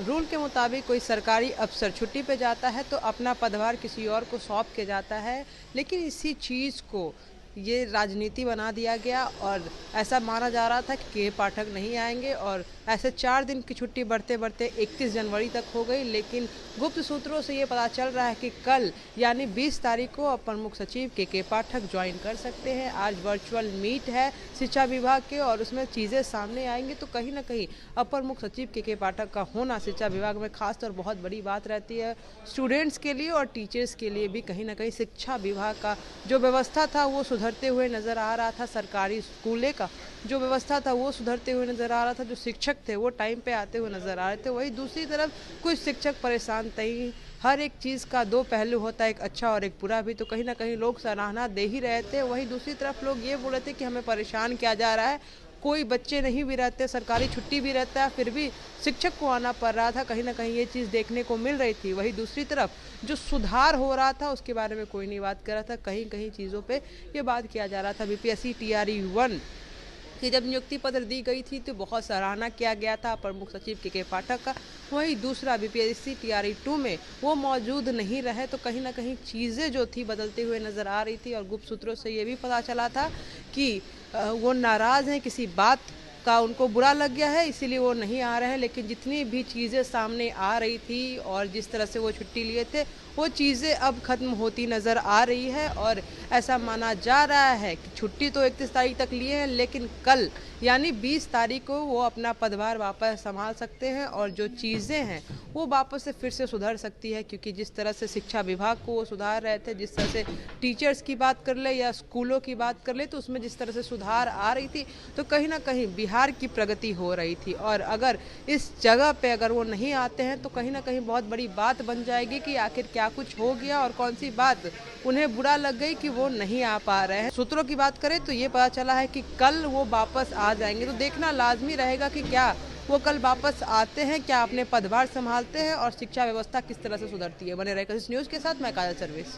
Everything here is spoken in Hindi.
रूल के मुताबिक कोई सरकारी अफसर छुट्टी पे जाता है तो अपना पदभार किसी और को सौंप के जाता है, लेकिन इसी चीज़ को ये राजनीति बना दिया गया और ऐसा माना जा रहा था कि के पाठक नहीं आएंगे और ऐसे 4 दिन की छुट्टी बढ़ते बढ़ते 31 जनवरी तक हो गई। लेकिन गुप्त सूत्रों से ये पता चल रहा है कि कल यानी 20 तारीख को अपर मुख्य सचिव के पाठक ज्वाइन कर सकते हैं। आज वर्चुअल मीट है शिक्षा विभाग के और उसमें चीज़ें सामने आएंगी, तो कहीं ना कहीं अपर मुख्य सचिव के पाठक का होना शिक्षा विभाग में खास तौर बहुत बड़ी बात रहती है। स्टूडेंट्स के लिए और टीचर्स के लिए भी कहीं ना कहीं शिक्षा विभाग का जो व्यवस्था था वो सुधरते हुए नज़र आ रहा था। सरकारी स्कूलों का जो व्यवस्था था वो सुधरते हुए नज़र आ रहा था। जो शिक्षक थे वो टाइम पे आते हुए नज़र आ रहे थे। वहीं दूसरी तरफ कुछ शिक्षक परेशान थे। हर एक चीज़ का दो पहलू होता है, एक अच्छा और एक बुरा भी, तो कहीं ना कहीं लोग सराहना दे ही रहे थे। वहीं दूसरी तरफ लोग ये बोल रहे थे कि हमें परेशान किया जा रहा है, कोई बच्चे नहीं भी रहते, सरकारी छुट्टी भी रहता है, फिर भी शिक्षक को आना पड़ रहा था। कहीं ना कहीं ये चीज़ देखने को मिल रही थी। वहीं दूसरी तरफ जो सुधार हो रहा था उसके बारे में कोई नहीं बात कर रहा था। कहीं कहीं चीज़ों पे ये बात किया जा रहा था। बीपीएससी टीआरई 1 कि जब नियुक्ति पत्र दी गई थी तो बहुत सराहना किया गया था अपर मुख्य सचिव के पाठक का। वहीं दूसरा बीपीएससी टीआरई 2 में वो मौजूद नहीं रहे, तो कहीं ना कहीं चीज़ें जो थी बदलते हुए नज़र आ रही थी। और गुप्त सूत्रों से ये भी पता चला था कि वो नाराज़ हैं, किसी बात का उनको बुरा लग गया है, इसीलिए वो नहीं आ रहे हैं। लेकिन जितनी भी चीज़ें सामने आ रही थी और जिस तरह से वो छुट्टी लिए थे वो चीज़ें अब ख़त्म होती नज़र आ रही है। और ऐसा माना जा रहा है कि छुट्टी तो 31 तारीख तक लिए हैं, लेकिन कल यानी 20 तारीख को वो अपना पदभार वापस संभाल सकते हैं और जो चीज़ें हैं वो वापस से फिर से सुधर सकती है। क्योंकि जिस तरह से शिक्षा विभाग को वो सुधार रहे थे, जिस तरह से टीचर्स की बात कर ले या स्कूलों की बात कर ले, तो उसमें जिस तरह से सुधार आ रही थी, तो कहीं ना कहीं बिहार की प्रगति हो रही थी। और अगर इस जगह पे अगर वो नहीं आते हैं तो कहीं ना कहीं बहुत बड़ी बात बन जाएगी कि आखिर क्या कुछ हो गया और कौन सी बात उन्हें बुरा लग गई कि वो नहीं आ पा रहे हैं। सूत्रों की बात करें तो ये पता चला है कि कल वो वापस आ जाएंगे, तो देखना लाजमी रहेगा कि क्या वो कल वापस आते हैं, क्या अपने पदभार संभालते हैं और शिक्षा व्यवस्था किस तरह से सुधरती है। बने रहे कशिश न्यूज़ के साथ, मैं काजल सर्विस।